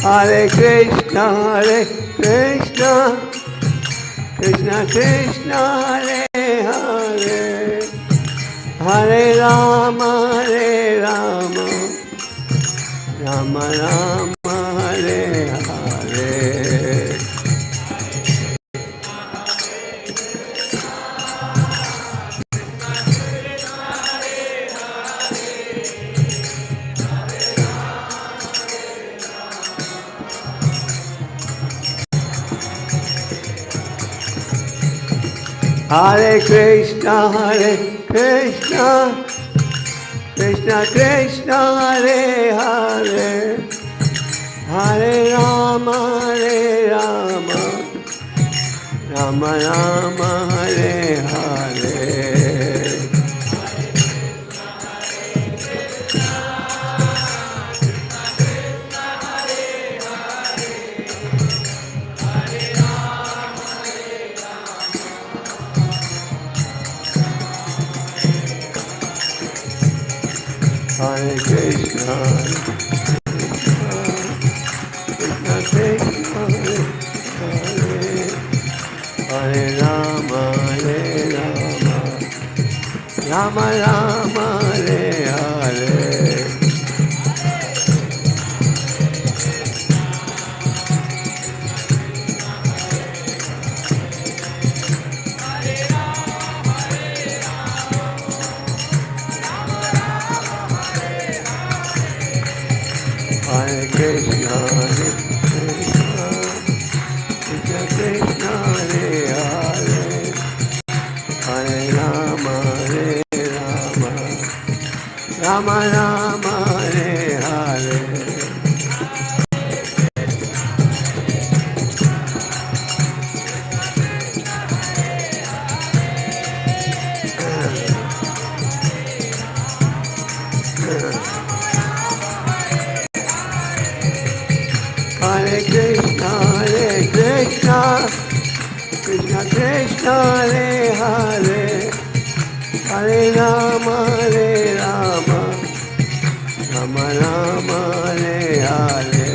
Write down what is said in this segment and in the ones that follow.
Hare Krishna, Krishna Krishna, Hare Hare, Hare Rama, Rama Rama, Hare Hare. Hare Krishna, Krishna Krishna, Hare Hare, Hare Rama, Rama Rama, Hare Hare. Hare Krishna, Krishna Krishna, Hare Rama, Rama Rama, Hare Hare. Hare Krishna, Krishna Krishna, Hare Hare, Hare Rama, Rama Rama, Hare Hare. Hare Krishna, Krishna Krishna, Hare Hare, Hare Rama, Rama Rama, Hare Hare.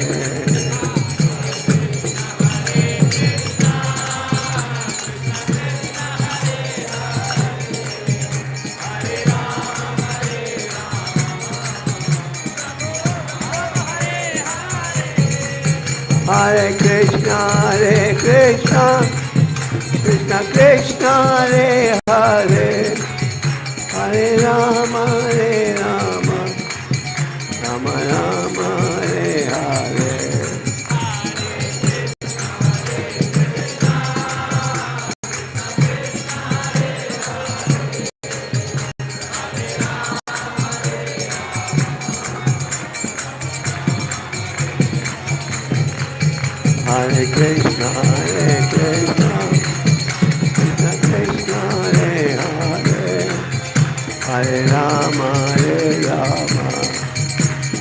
Hare Krishna, Krishna Krishna, Hare Hare, Hare Rama, Rama Rama, Hare Hare. Hare Krishna, Krishna Krishna, Hare Hare, Hare Rama,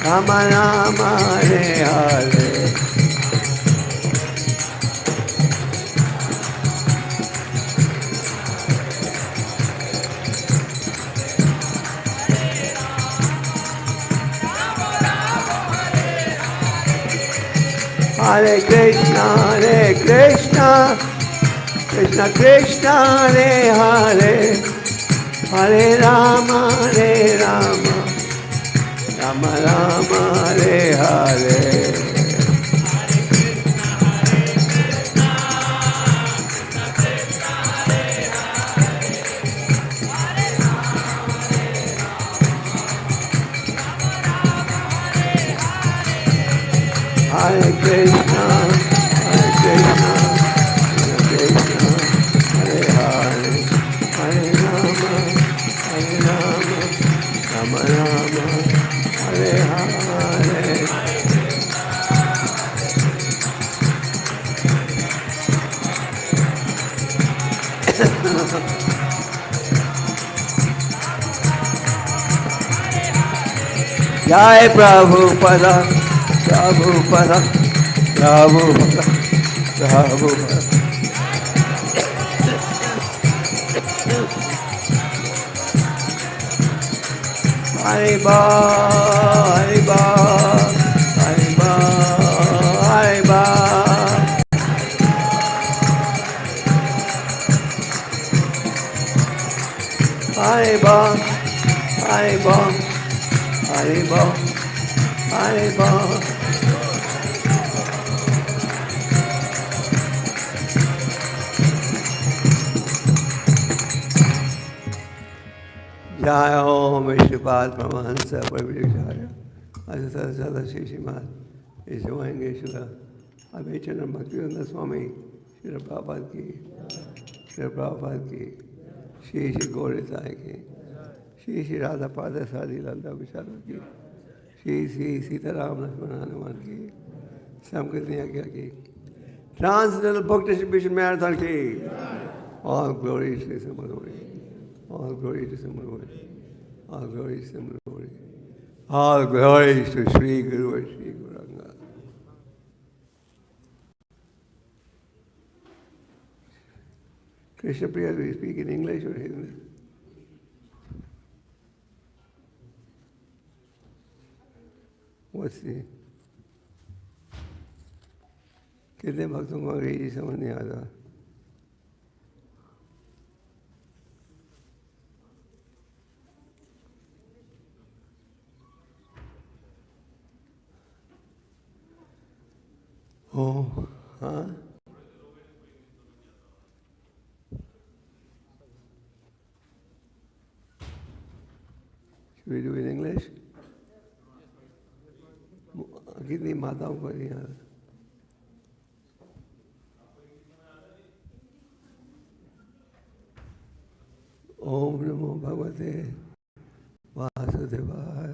Rama Rama, Hare Hare. Hare Krishna, Krishna Krishna, Hare Hare, Hare Rama, Rama Rama, Hare Hare. Hare Krishna, Krishna Krishna, Hare Hare, Hare Rama, Rama Rama, Hare Hare. Jai Prabhupada, Prabhupada, Prabhupada, Prabhupada. Hare Bol, Hare Bol, Hare Hare Bol. Jai Om Vishnupada Paramahansa Parivijaya Asata Sada Shishimad Ishavangeshala Abhichanam McGill Goswami Srila Prabhupada ki Srila Prabhupada ki Shri Shri Gauritai ki Shri Shri Radha Pada Sadi Landa Vishada ki Shri Shri Sitaram Lakshmana Hanuman ki Samkirti Agya ki Transcendental Book Distribution Marathon ki all glory to Samadhi. All glory to Samadhi. All glory to Samadhi. All glory to Sri Guru and Sri Guranga. Krishna Priya, do you speak in English or Hindi? What's the... कितने भक्तों को अंग्रेजी समझ नहीं आता? Oh, huh? Should we do it in English? कितनी माताओं को नहीं आता? ओम नमो भगवते वासुदेवाय।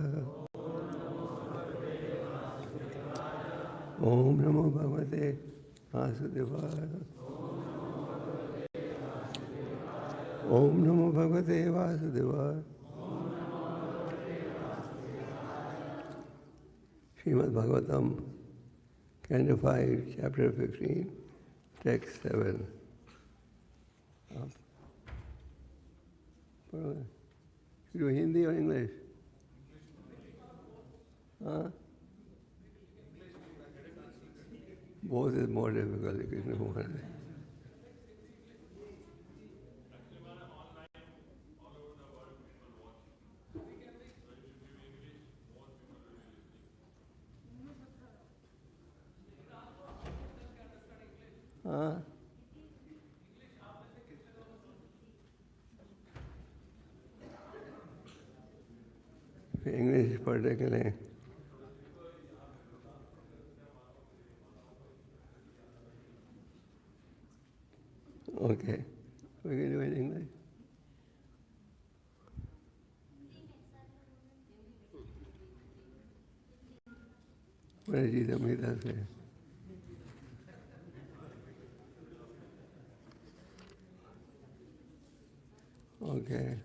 ओम नमो भगवते वासुदेवाय। ओम नमो भगवते वासुदेवाय। Srimad Bhagavatam, Canto 5, Chapter 15, Text 7. Should we do Hindi or English? Huh? Both is more difficult, Krishna Maharaj. Huh? English particularly. Okay. We can do it in English. What did Gita Mita say? Okay.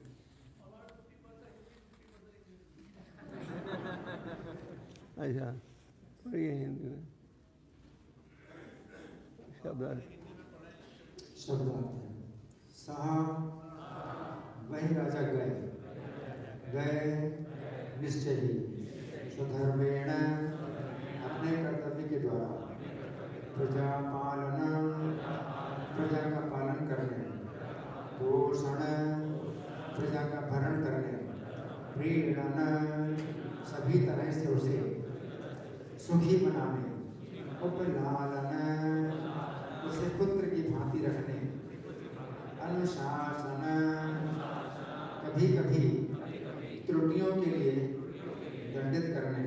अच्छा पढ़िए हिंदी में शब्द सहा वही राजा गए निश्चय ही स्वधर्मेण अपने कर्तव्य के द्वारा प्रजा का पालन करने पोषण प्रजा का भरण करने प्रीणन सभी तरह से उसे सुखी बनाने उपलालन उसे पुत्र की भांति रखने अनुशासन कभी कभी त्रुटियों के लिए दंडित करने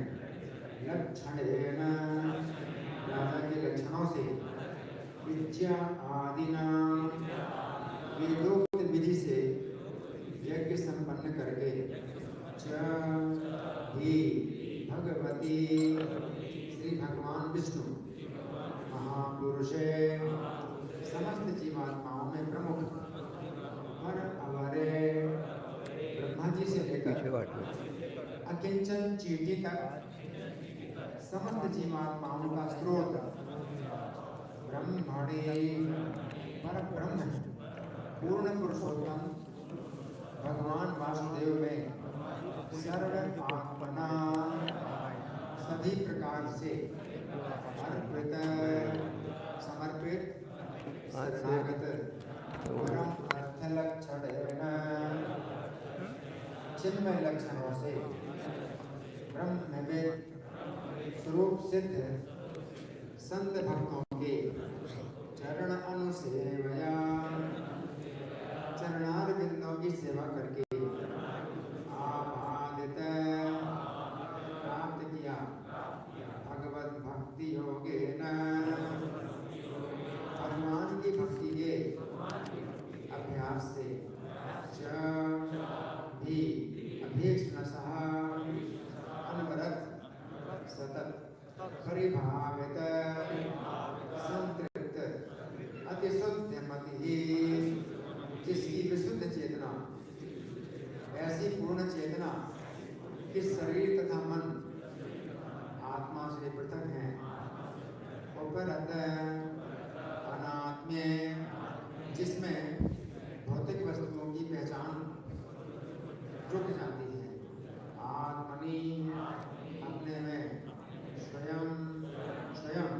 लक्षणेन राजा के लक्षणों से विद्या आदिना वेदोक्त विधि से यज्ञ संपन्न करके च ही भगवती श्री भगवान विष्णु महापुरुषे समस्त जीवात्माओं में प्रमुख पर अवरे ब्रह्मा जी से लेकर अकिंचन चीटी तक समस्त जीवात्माओं का स्रोत ब्रह्मणे पर ब्रह्म पूर्ण पुरुषोत्तम भगवान वासुदेव में सर्व आत्मना सभी प्रकार से अर्पित समर्पित शरणागत परम अर्थ लक्षण चिन्मय लक्षणों से ब्रह्मविद स्वरूप सिद्ध संत भक्तों के चरण अनुसेवया चरणार बिंदों की सेवा करके आपादित प्राप्त किया भगवत भक्ति योगेन भगवान की भक्ति के अभ्यास से भी अभीष्टनसः अनवरत सतत परिभावित संतृप्त अतिशुद्ध मति जिसकी विशुद्ध चेतना ऐसी पूर्ण चेतना कि शरीर तथा मन आत्मा से पृथक है उपरत अनात्म्य जिसमें भौतिक वस्तुओं की पहचान रुक जाती है आत्मनि अपने में स्वयं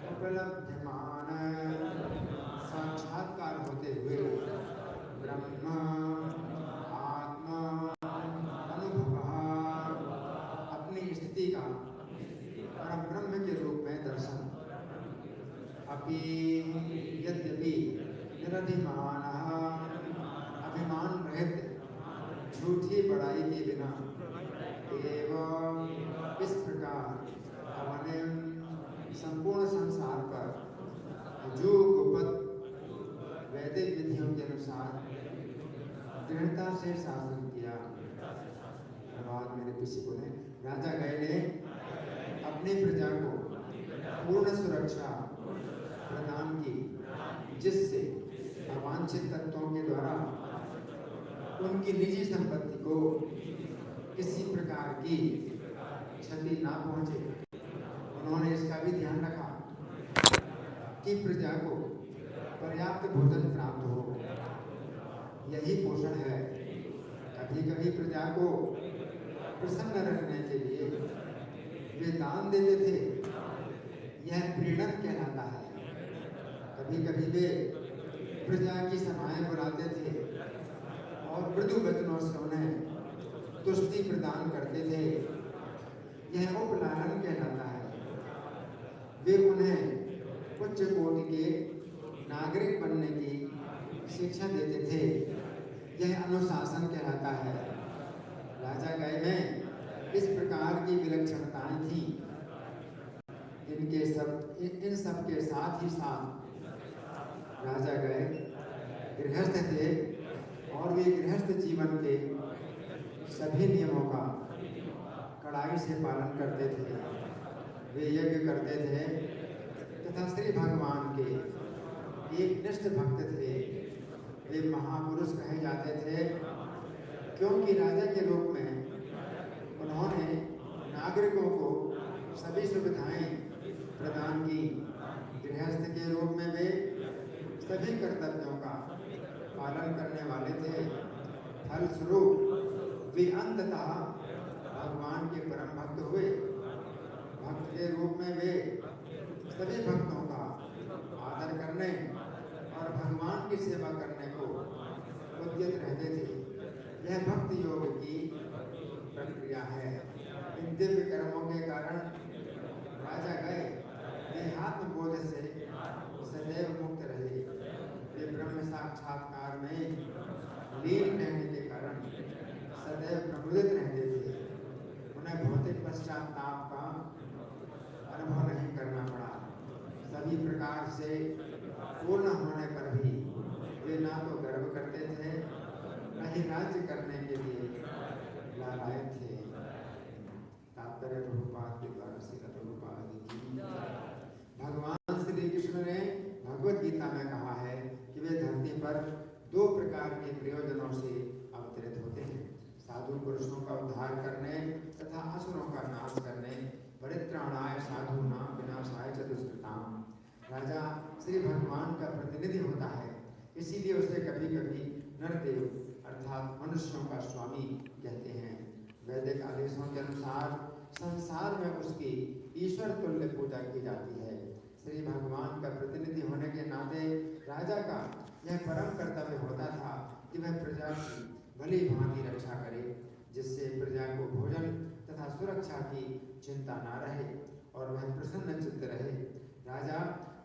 उपलब्धमान साक्षात्कार होते हुए ब्रह्म आत्मा अनुभव अपनी स्थिति का परम ब्रह्म के रूप में दर्शन अपि यद्यपि निरभिमान अभिमान रहित झूठी बड़ाई के बिना एवं इस प्रकार अपने संपूर्ण संसार पर जो गुप्त वैदिक विधियों के अनुसार दृढ़ता से शासन किया। बाद मेरे पीछे बोले राजा गए ने अपनी प्रजा को पूर्ण सुरक्षा प्रदान की जिससे अवांछित तत्वों के द्वारा उनकी निजी संपत्ति को किसी प्रकार की क्षति ना पहुंचे। उन्होंने इसका भी ध्यान रखा कि प्रजा को पर्याप्त भोजन प्राप्त हो यही पोषण है। कभी कभी प्रजा को प्रसन्न रखने के लिए वे दान देते थे यह प्रीणन कहलाता है। कभी कभी वे प्रजा की सभाएं बुलाते थे और मृदु वचनों से उन्हें तुष्टि प्रदान करते थे यह उपलालन कहलाता है। वे उन्हें उच्च कोटि के नागरिक बनने की शिक्षा देते थे यह अनुशासन कहलाता है। राजा गए में इस प्रकार की विलक्षणताएं थी। इन सब के साथ ही साथ राजा गए गृहस्थ थे और वे गृहस्थ जीवन के सभी नियमों का कड़ाई से पालन करते थे। वे यज्ञ करते थे तथा श्री भगवान के एक निष्ठ भक्त थे। वे महापुरुष कहे जाते थे क्योंकि राजा के रूप में उन्होंने नागरिकों को सभी सुविधाएं प्रदान की। गृहस्थ के रूप में वे सभी कर्तव्यों का पालन करने वाले थे। फलस्वरूप वे अंततः भगवान के परम भक्त हुए। भक्त के रूप में वे सभी भक्तों का आदर करने और भगवान की सेवा करने को उद्यत रहते थे। यह भक्ति योग की प्रक्रिया है। इन दिव्य कर्मों के कारण राजा गए देहात्म बोध से सदैव मुक्त रहे। वे ब्रह्म साक्षात्कार में लीन रहने के कारण सदैव प्रमुदित रहते थे। उन्हें भौतिक पश्चाताप का अनुभव नहीं करना पड़ा। सभी प्रकार से पूर्ण होने पर भी वे ना तो गर्व करते थे न ही राज्य करने के लिए लालायत थे। तात्पर्य प्रभुपाद के द्वारा श्री प्रभुपाद की भगवान श्री कृष्ण ने भगवत गीता में कहा है कि वे धरती पर दो प्रकार के प्रयोजनों से अवतरित होते हैं। साधु पुरुषों का उद्धार करने तथा असुरों का नाश करने। परित्राणाय साधूनां विनाशाय च दुष्कृताम्। राजा श्री भगवान का प्रतिनिधि होता है, इसीलिए उसे कभी कभी नरदेव अर्थात मनुष्यों का स्वामी कहते हैं। वैदिक आदेशों के अनुसार संसार में उसकी ईश्वर तुल्य पूजा की जाती है। श्री भगवान का प्रतिनिधि होने के नाते राजा का यह परम कर्तव्य होता था कि वह प्रजा की भली भांति रक्षा करे, जिससे प्रजा को भोजन तथा सुरक्षा की चिंता न रहे और राजा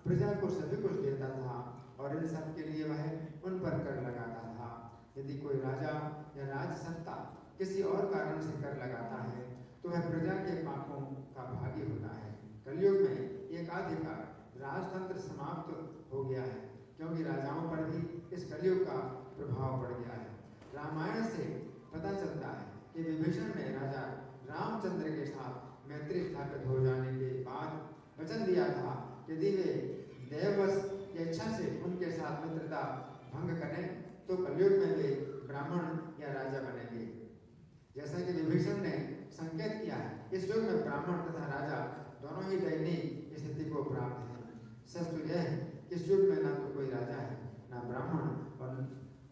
प्रजा को सभी कुछ देता था और इन सब के लिए वह उन पर कर लगाता था। यदि कोई राजा या राजसत्ता किसी और कारण से कर लगाता है तो वह प्रजा के पापों का भागी होता है। कलयुग में एकाधिकार राजतंत्र समाप्त हो गया है, क्योंकि राजाओं पर भी इस कलयुग का प्रभाव पड़ गया है। रामायण से पता चलता है कि विभीषण ने राजा रामचंद्र के साथ मैत्री स्थापित हो जाने के बाद वचन दिया था यदि वे देववश या इच्छा से उनके साथ मित्रता भंग करें तो कलयुग में वे ब्राह्मण या राजा बनेंगे। जैसा कि विभीषण ने संकेत किया है, इस युग में ब्राह्मण तथा राजा दोनों ही दयनीय स्थिति को प्राप्त हैं। सच तो यह है कि इस युग में ना तो कोई राजा है ना ब्राह्मण, और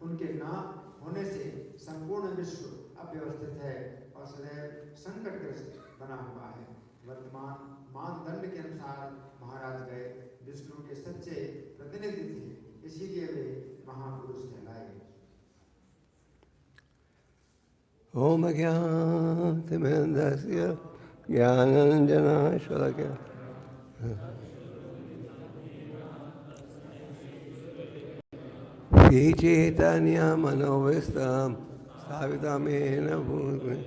उनके ना होने से संपूर्ण विश्व अव्यवस्थित है और सदैव संकटग्रस्त बना हुआ है। वर्तमान मानदंड के अनुसार महाराज गए विष्णु के सच्चे प्रतिनिधि थे, इसीलिए वे महापुरुष कहलाए। ओम ज्ञानतिमिरन्धस्य ज्ञानाञ्जनशलाकया श्रीचैतन्यमनोभीष्टं स्थापितं येन भूतले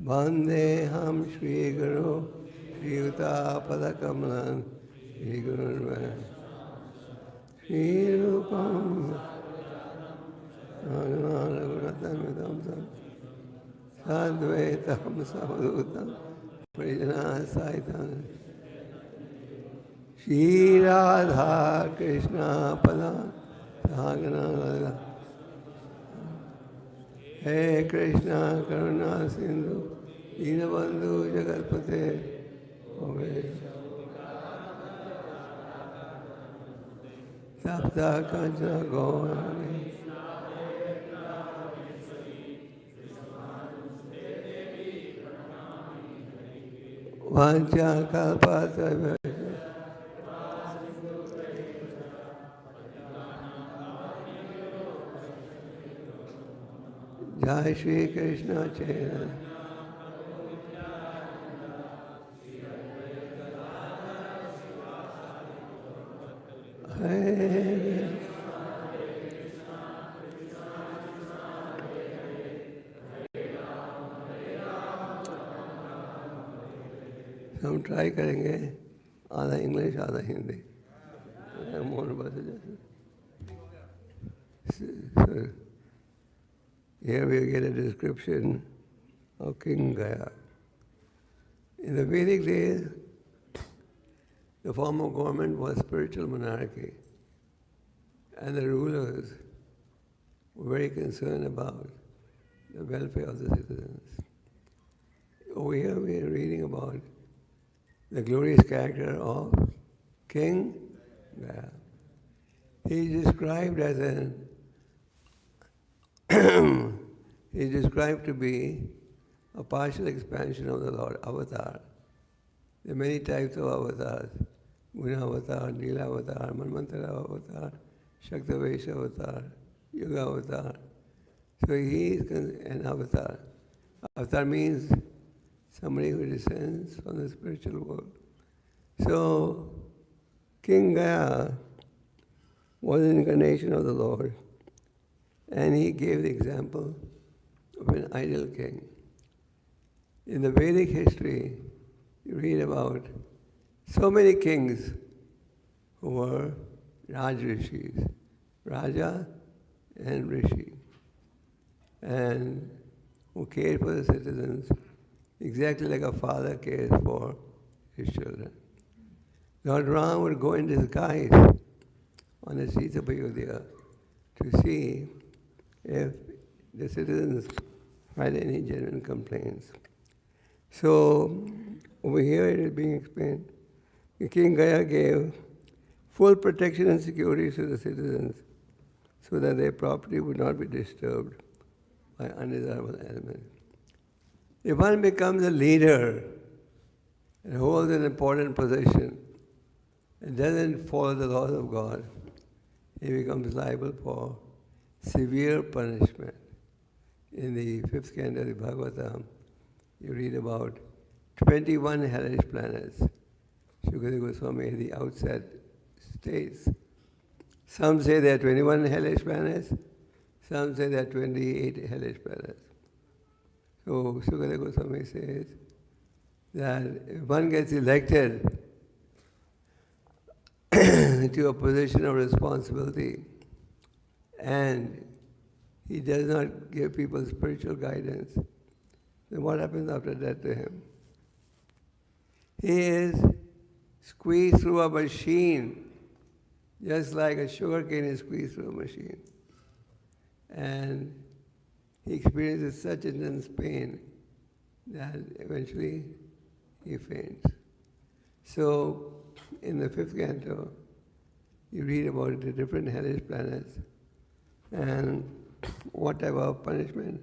वन्देऽहं श्रीगुरो श्रीयुतापदकमलं श्रीगुरुन् श्रीरूपं रघुनाथमितं सद्वैतं समदूतं परिजनासहितं श्रीराधा कृष्ण पदां सागना हे कृष्ण करुणा सिंधु दीनबंधु जगतपते सप्त कंचन गौरांगी वांछा कल्पतरुभ्यश्च जय श्री कृष्ण चैतन्य हम ट्राई करेंगे आधा इंग्लिश आधा Hindi. Here we get a description of King Gaya. In the Vedic days, the form of government was spiritual monarchy, and the rulers were very concerned about the welfare of the citizens. Over here we are reading about the glorious character of King Gaya. He is described as he is described to be a partial expansion of the Lord Avatar. There are many types of avatars: Guna Avatar, Nila Avatar, Manvantara Avatar, Shaktavesha Avatar, Yoga Avatar. So he is an avatar. Avatar means somebody who descends from the spiritual world. So King Gaya was an incarnation of the Lord, and he gave the example of an ideal king. In the Vedic history, you read about so many kings who were Rajrishis, Raja and Rishi, and who cared for the citizens exactly like a father cares for his children. Lord Ram would go in disguise on the streets of Ayodhya to see if the citizens had any genuine complaints. So over here it is being explained. King Gaya gave full protection and security to the citizens so that their property would not be disturbed by undesirable elements. If one becomes a leader and holds an important position and doesn't follow the laws of God, he becomes liable for severe punishment. In the 5th canto of the Bhagavatam, you read about 21 hellish planets. Shukadeva Goswami at the outset states. Some say there are 21 hellish planets, some say there are 28 hellish planets. So Shukadeva Goswami says that if one gets elected to a position of responsibility and he does not give people spiritual guidance, then what happens after that to him? He is squeezed through a machine, just like a sugar cane is squeezed through a machine. And he experiences such intense pain that eventually he faints. So, in the 5th canto, you read about the different hellish planets and what type of punishment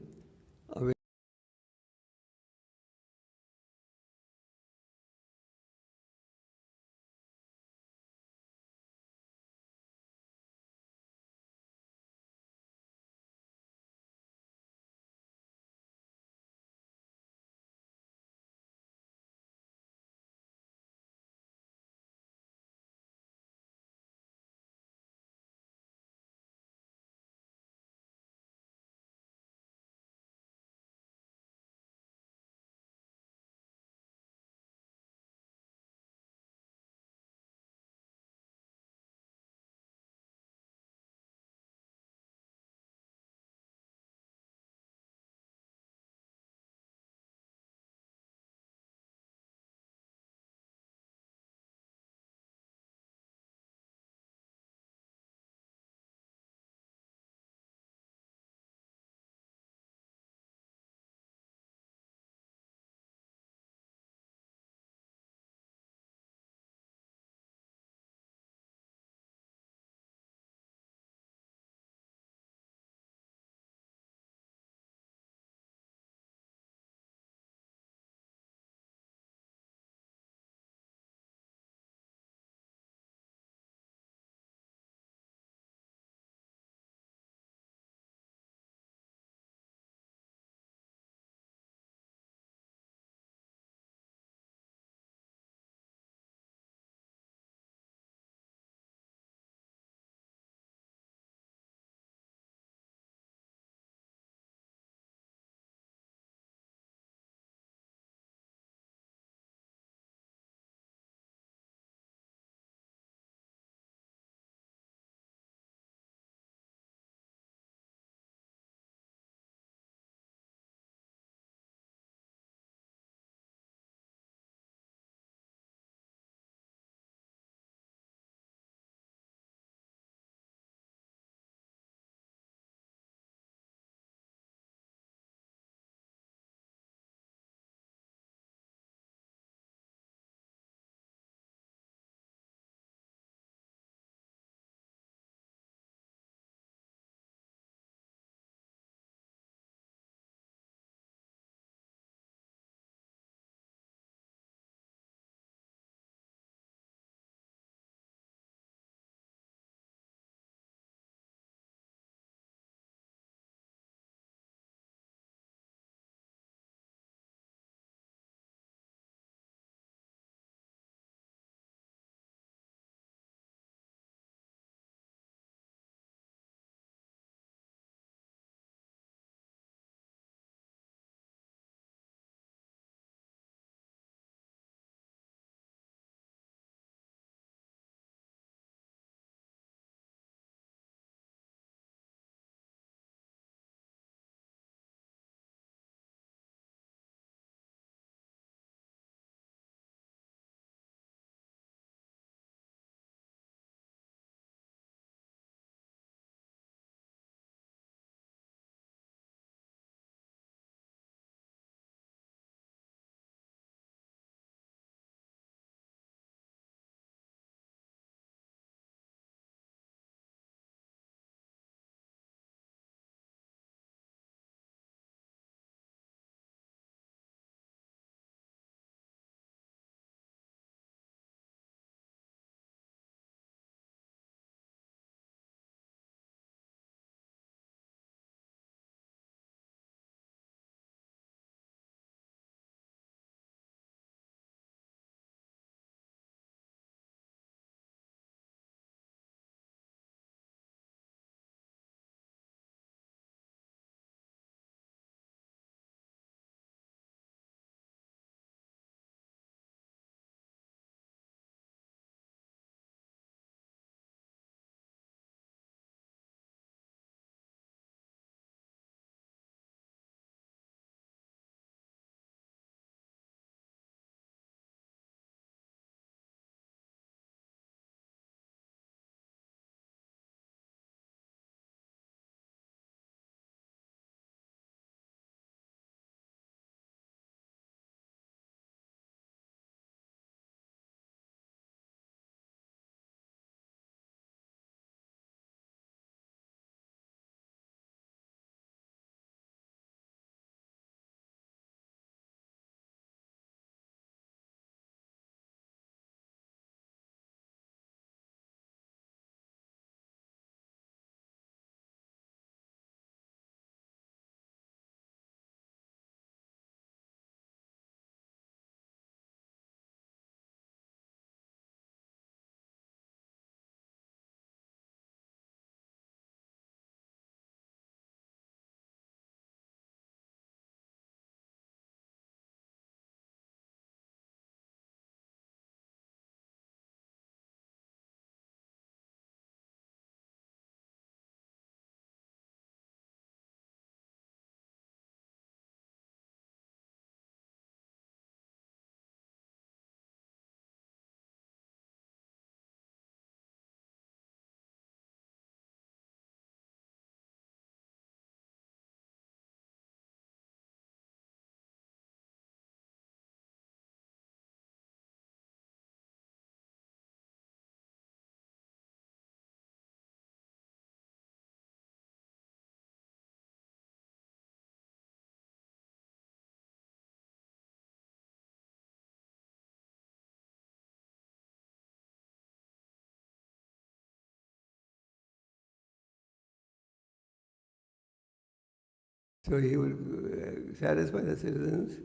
So he would satisfy the citizens,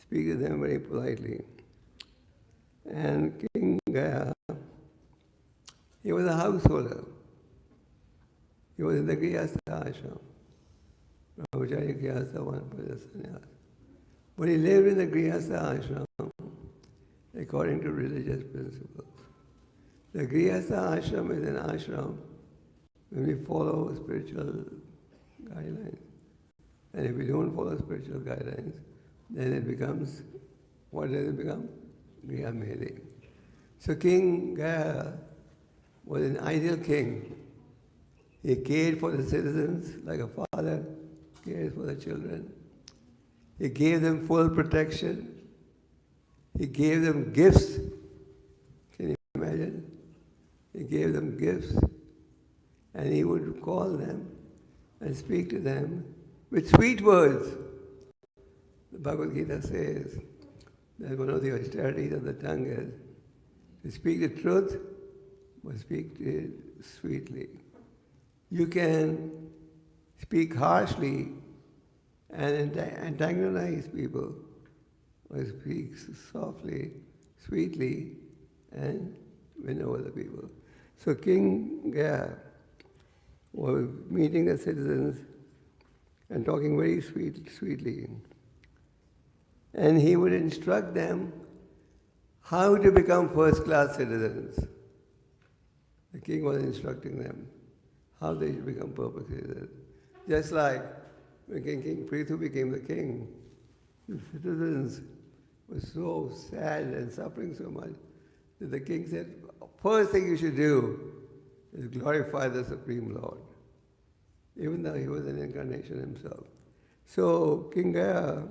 speak to them very politely. And King Gaya, he was a householder. He was in the Grihastha ashram. Brahmacharya Grihastha, Vanaprastha, Sannyas. But he lived in the Grihastha ashram according to religious principles. The Grihastha ashram is an ashram when we follow spiritual guidelines. And if we don't follow spiritual guidelines, then it becomes, what does it become? Grihamedi. So King Gaya was an ideal king. He cared for the citizens like a father cares for the children. He gave them full protection. He gave them gifts. Can you imagine? He gave them gifts. And he would call them and speak to them with sweet words. The Bhagavad Gita says that one of the austerities of the tongue is to speak the truth, but speak it sweetly. You can speak harshly and antagonize people, or speak softly, sweetly, and win over the people. So King Gaya was meeting the citizens and talking very sweetly. And he would instruct them how to become first-class citizens. The king was instructing them how they should become perfect citizens. Just like when King Prithu became the king, the citizens were so sad and suffering so much that the king said, first thing you should do is glorify the Supreme Lord, even though he was an incarnation himself. So King Gaya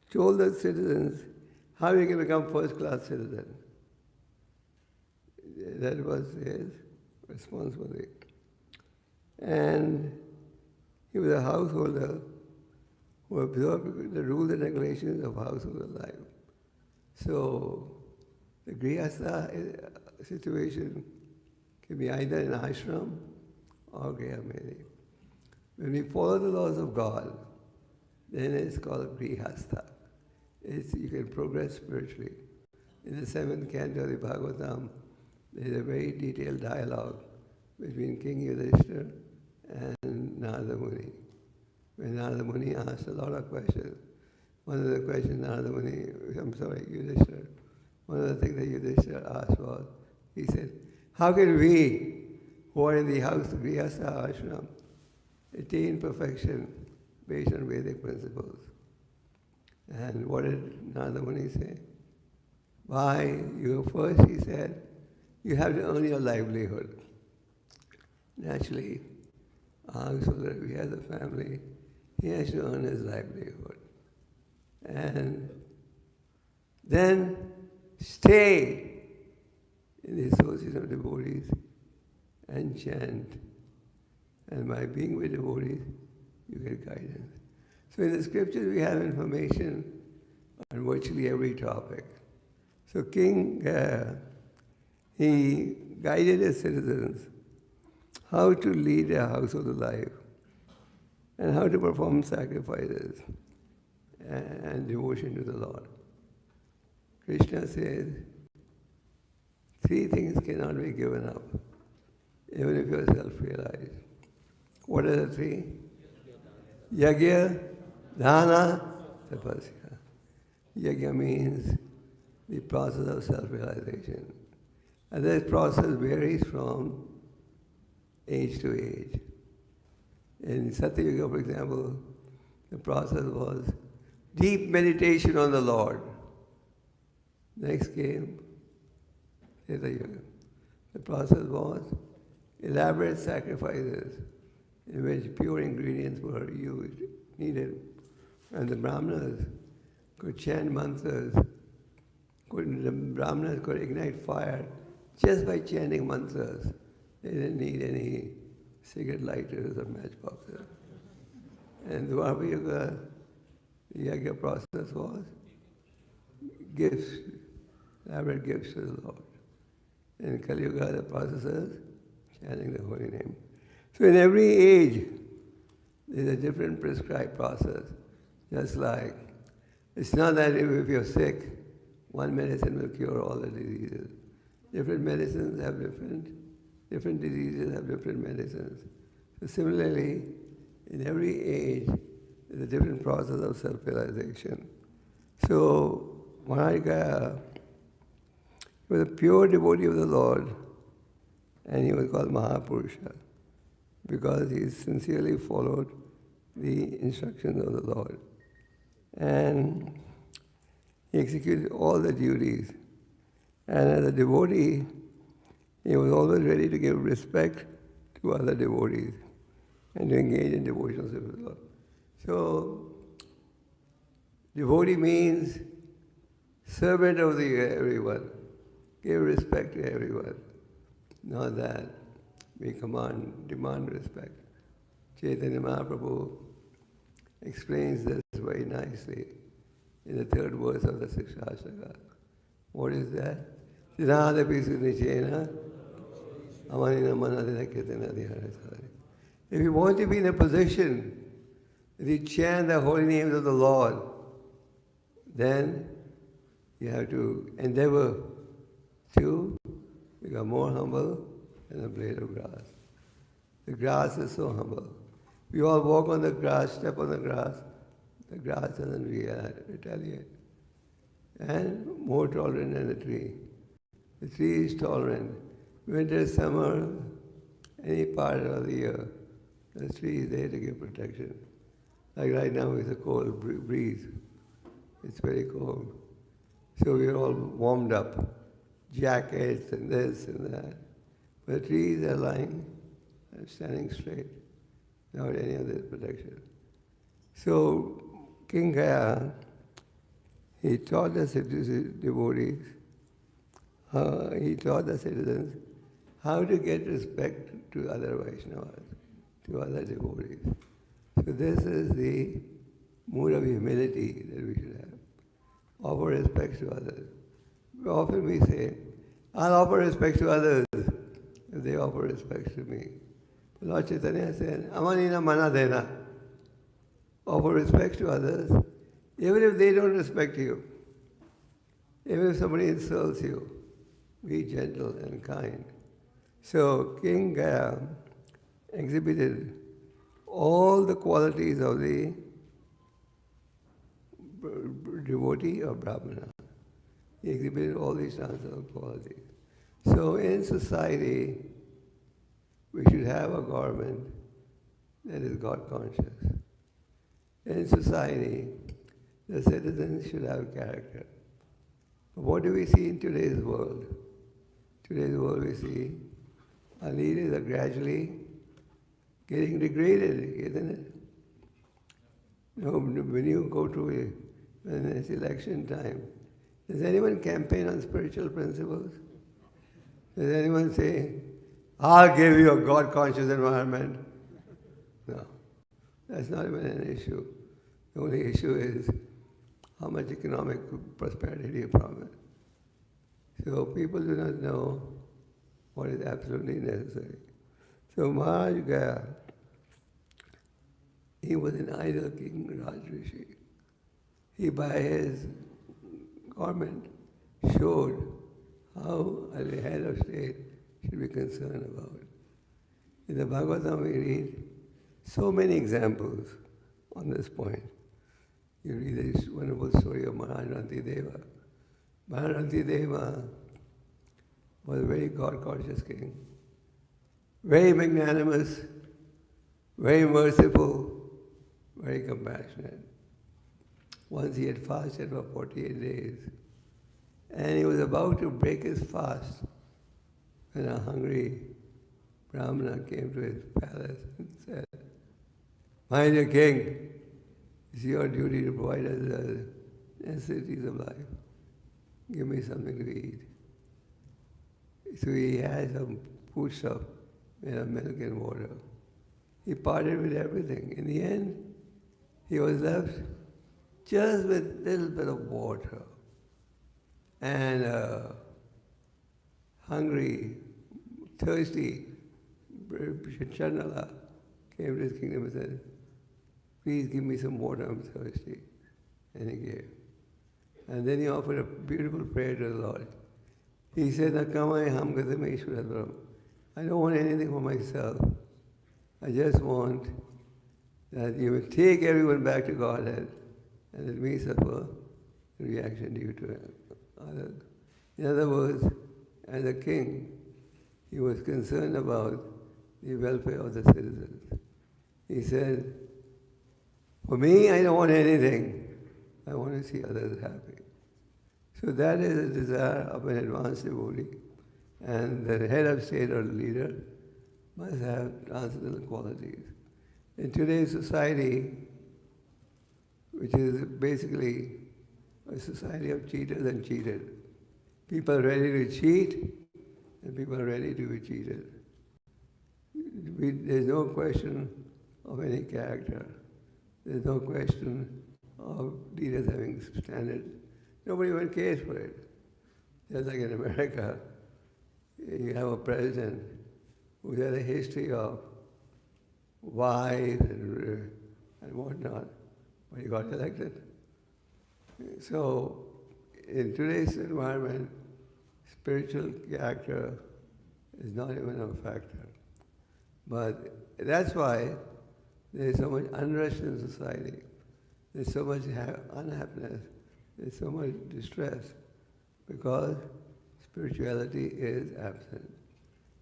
told the citizens how you can become first-class citizen. That was his responsibility. And he was a householder who observed the rules and regulations of household life. So the Grihastha situation can be either in ashram or Grihamedi. When we follow the laws of God, then it's called Grihastha. You can progress spiritually. In the 7th canto of the Bhagavatam, there is a very detailed dialogue between King Yudhishthira and Narada Muni. When Narada Muni asked a lot of questions, one of the questions Yudhishthira, one of the things that Yudhishthira asked was, he said, how can we, who are in the house of Grihastha ashram, attain perfection based on Vedic principles? And what did Narada Muni say? First he said, you have to earn your livelihood. Naturally, a householder, if he has a family, he has to earn his livelihood. And then stay in the association of devotees and chant. And by being with devotees, you get guidance. So in the scriptures we have information on virtually every topic. So King Gaya, he guided his citizens how to lead a household life and how to perform sacrifices and devotion to the Lord. Krishna says, 3 things cannot be given up, even if you are self-realized. What are the 3? Yagya, Dana, Tapasya. Yagya means the process of self-realization. And this process varies from age to age. In Satyuga, for example, the process was deep meditation on the Lord. Next came Treta Yuga. The process was elaborate sacrifices in which pure ingredients were needed. And the Brahmanas could chant mantras. The Brahmanas could ignite fire just by chanting mantras. They didn't need any cigarette lighters or matchboxes. And the Dwapara Yuga, the Yagya process was gifts, elaborate gifts to the Lord. In Kali Yuga, the process is chanting the holy name. So in every age, There's a different prescribed process. Just like, it's not that if you're sick, one medicine will cure all the diseases. Different medicines have different diseases have different medicines. So similarly, in every age, there's a different process of self-realization. So Maharaj was a pure devotee of the Lord, and he was called Mahapurusha because he sincerely followed the instructions of the Lord. And he executed all the duties. And as a devotee, he was always ready to give respect to other devotees and to engage in devotional service with the Lord. So, devotee means servant of everyone. Give respect to everyone. Not that we demand respect. Chaitanya Mahaprabhu explains this very nicely in the third verse of the sixth Shastra. What is that? If you want to be in a position that you chant the holy names of the Lord, then you have to endeavor to become more humble than a blade of grass. The grass is so humble. We all walk on the grass, step on the grass doesn't retaliate. And more tolerant than the tree. The tree is tolerant. Winter, summer, any part of the year, the tree is there to give protection. Like right now it's a cold breeze. It's very cold. So we're all warmed up. Jackets and this and that. But the trees are lying and standing straight without any of this protection. So King Gaya, he taught the devotees, he taught the citizens how to get respect to other Vaishnavas, to other devotees. So this is the mood of humility that we should have. Offer respect to others. Often we say, I'll offer respect to others if they offer respect to me. But Lord Chaitanya said, Amanina mana dena. Offer respect to others, even if they don't respect you. Even if somebody insults you, be gentle and kind. So King Gaya exhibited all the qualities of the devotee or Brahmana. He exhibited all these transcendental qualities. So in society, we should have a government that is God conscious. In society, the citizens should have character. But what do we see in today's world? Today's world we see our leaders are gradually getting degraded, isn't it? You know, when you go to when it's election time, does anyone campaign on spiritual principles? Does anyone say, I'll give you a God-conscious environment? No. That's not even an issue. The only issue is how much economic prosperity do you promise. So people do not know what is absolutely necessary. So Maharaj Gaya, he was an idle king, Rajrishi. He by his garment showed how a head of state should be concerned about. In the Bhagavatam we read so many examples on this point. You read this wonderful story of Maharaj Deva. Maharaj Deva was a very God-conscious king, very magnanimous, very merciful, very compassionate. Once he had fasted for 48 days, and he was about to break his fast when a hungry Brahmana came to his palace and said, My dear king, it's your duty to provide us the necessities of life. Give me something to eat. So he had some food stuff made of milk and water. He parted with everything. In the end, he was left just with a little bit of water. And hungry, thirsty Chanala came to his kingdom and said, please give me some water, I'm thirsty. And he gave. And then he offered a beautiful prayer to the Lord. He said, Nakamai ham gatameshwaradvaram. I don't want anything for myself. I just want that you will take everyone back to Godhead, and it may suffer reaction due to others. In other words, as a king, he was concerned about the welfare of the citizens. He said, for me, I don't want anything. I want to see others happy. So that is the desire of an advanced devotee. And the head of state or leader must have transcendental qualities. In today's society, which is basically a society of cheaters and cheated, people are ready to cheat and people are ready to be cheated. There's no question of any character. There's no question of leaders having standards. Nobody even cares for it. Just like in America, you have a president who has a history of wives and whatnot, but he got elected. So, in today's environment, spiritual character is not even a factor. But that's why there's so much unrest in society. There's so much unhappiness. There's so much distress because spirituality is absent.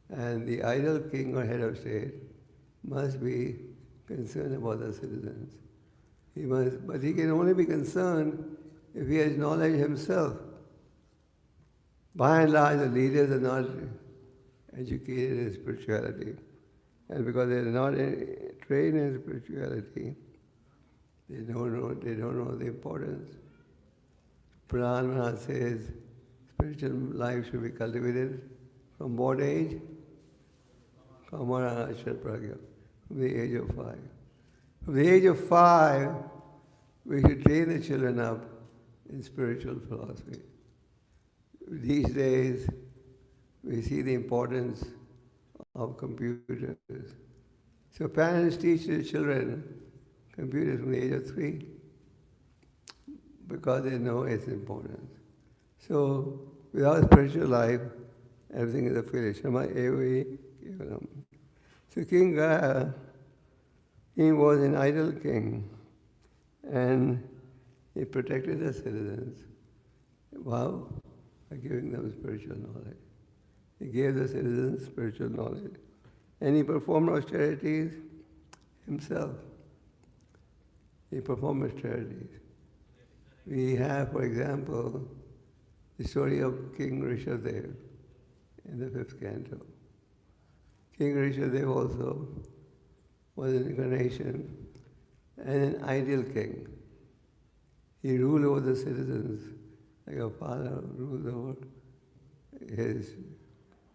And the ideal king or head of state must be concerned about the citizens. But he can only be concerned if he has knowledge himself. By and large, the leaders are not educated in spirituality. And because they are not trained in spirituality, they don't know the importance. Prahlad Maharaj says spiritual life should be cultivated from what age? Kamara Ashar Pragya, from the age of 5. From the age of 5, we should train the children up in spiritual philosophy. These days, we see the importance of computers. So parents teach their children computers from the age of 3 because they know its importance. So without spiritual life, everything is a failure. Shama evi kevalam. So King Gaya, he was an idle king, and he protected the citizens. Wow, by giving them spiritual knowledge. He gave the citizens spiritual knowledge. And he performed austerities himself. He performed austerities. We have, for example, the story of King Rishabdev in the 5th canto. King Rishabdev also was an incarnation and an ideal king. He ruled over the citizens like a father rules over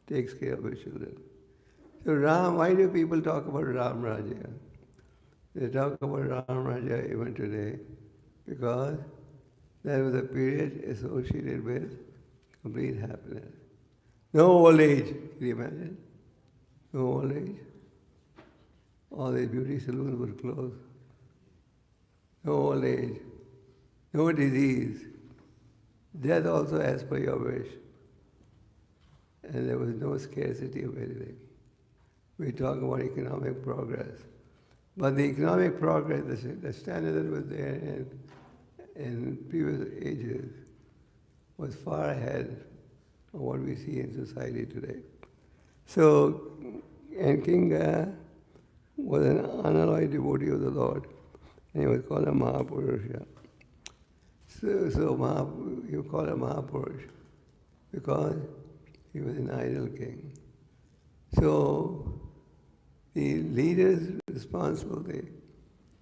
takes care of his children. So why do people talk about Ram Raja? They talk about Ram Raja even today because that was a period associated with complete happiness. No old age, can you imagine? No old age. All the beauty salons were closed. No old age. No disease. Death also as per your wish. And there was no scarcity of anything. We talk about economic progress. But the economic progress, the standard that was there in previous ages was far ahead of what we see in society today. So, and King Gaya was an unalloyed devotee of the Lord, and he was called a Mahapurusha. So you call him Mahapurush because he was an ideal king. So the leader's responsibility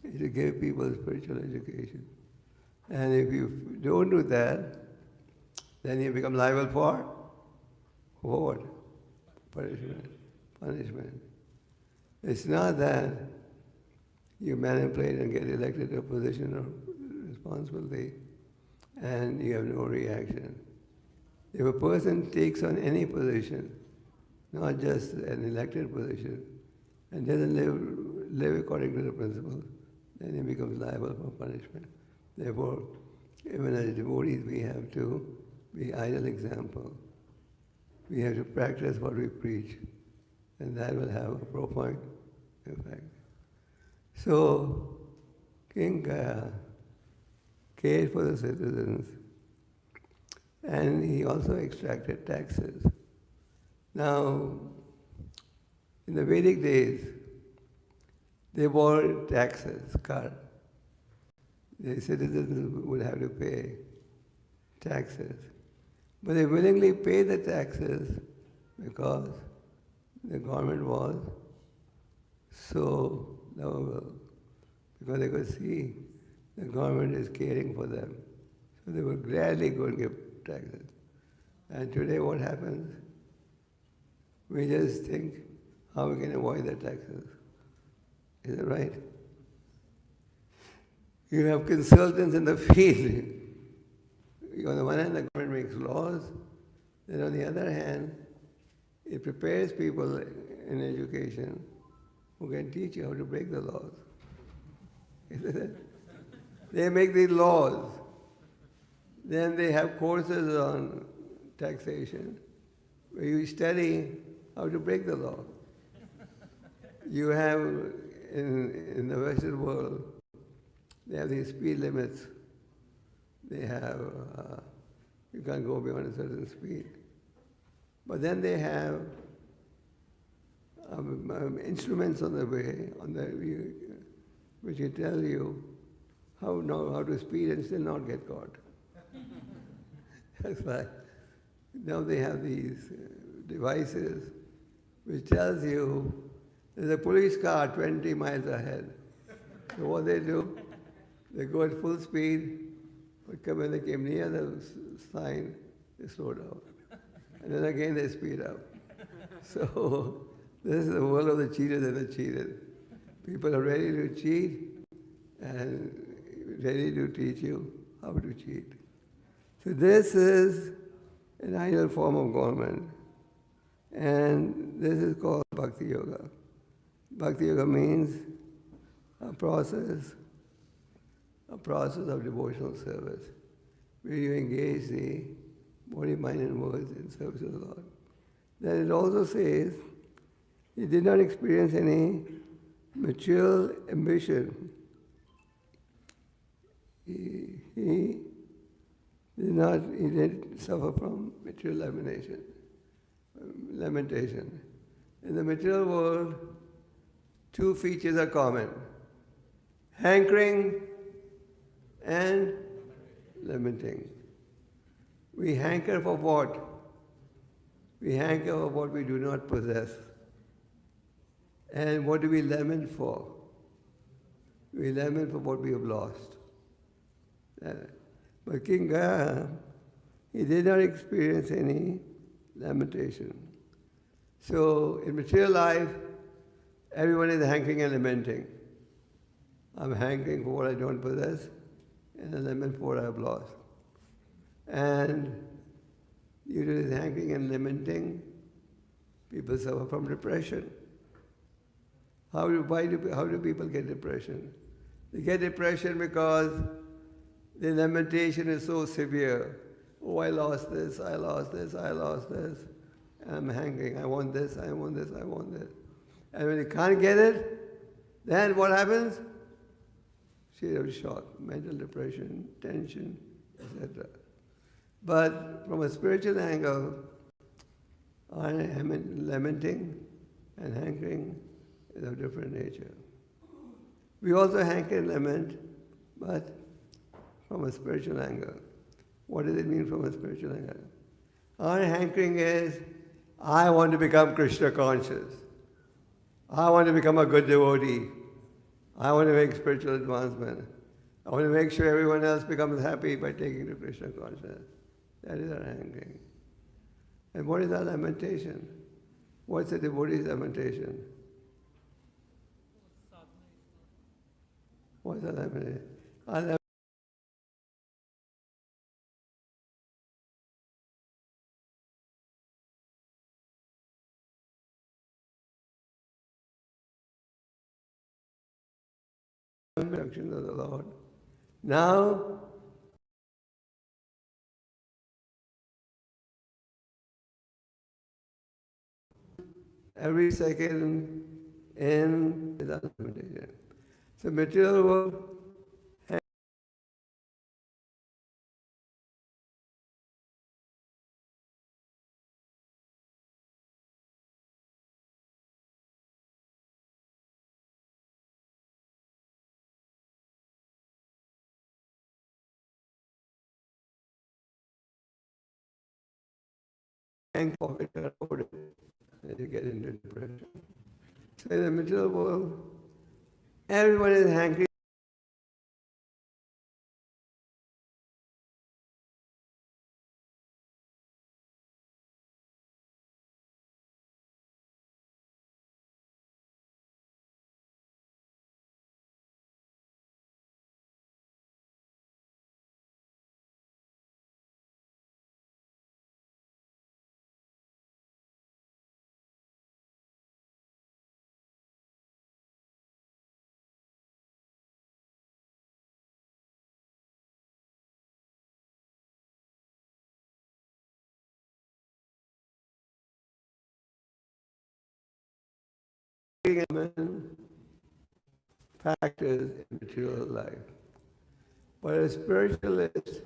is to give people spiritual education. And if you don't do that, then you become liable for what? Punishment. It's not that you manipulate and get elected to a position of responsibility and you have no reaction. If a person takes on any position, not just an elected position, and doesn't live according to the principles, then he becomes liable for punishment. Therefore, even as devotees, we have to be ideal example. We have to practice what we preach, and that will have a profound effect. So, King cared for the citizens, and he also extracted taxes. Now, in the Vedic days, they were taxes, kar. The citizens would have to pay taxes. But they willingly paid the taxes because the government was so lovable, because they could see the government is caring for them. So they would gladly go and give taxes. And today what happens? We just think how we can avoid the taxes. Is that right? You have consultants in the field. On the one hand, the government makes laws, then on the other hand, it prepares people in education who can teach you how to break the laws. Isn't it? They make these laws. Then they have courses on taxation where you study how to break the law. You have, in the Western world, they have these speed limits. They have, you can't go beyond a certain speed. But then they have instruments on the way, which will tell you how to speed and still not get caught. That's why now they have these devices which tells you there's a police car 20 miles ahead. So what they do, they go at full speed, but when they came near the sign, they slow down. And then again they speed up. So this is the world of the cheated and the cheated. People are ready to cheat and ready to teach you how to cheat. So this is an ideal form of government. And this is called Bhakti Yoga. Bhakti Yoga means a process of devotional service, where you engage the body, mind, and words in service of the Lord. Then it also says he did not experience any material ambition. He didn't suffer from material lamentation. In the material world, two features are common: hankering and lamenting. We hanker for what? We hanker for what we do not possess. And what do we lament for? We lament for what we have lost. But King Gaya, he did not experience any lamentation. So in material life, everyone is hankering and lamenting. I'm hankering for what I don't possess, and I lament for what I have lost. And due to this hankering and lamenting, people suffer from depression. How do people get depression? They get depression because the lamentation is so severe. Oh, I lost this, I lost this, I lost this. And I'm hankering, I want this, I want this, I want this. And when you can't get it, then what happens? State of shock, mental depression, tension, etc. But from a spiritual angle, lamenting and hankering is of different nature. We also hanker and lament, but from a spiritual angle. What does it mean from a spiritual angle? Our hankering is, I want to become Krishna conscious. I want to become a good devotee. I want to make spiritual advancement. I want to make sure everyone else becomes happy by taking to Krishna consciousness. That is our hankering. And what is our lamentation? What's a devotee's lamentation? What's our lamentation? Our instructions of the Lord. Now, every second in without limitation. So material world hang for it around it, and you get into depression. So in the material world, everyone is hankering. Factors in material life. But a spiritualist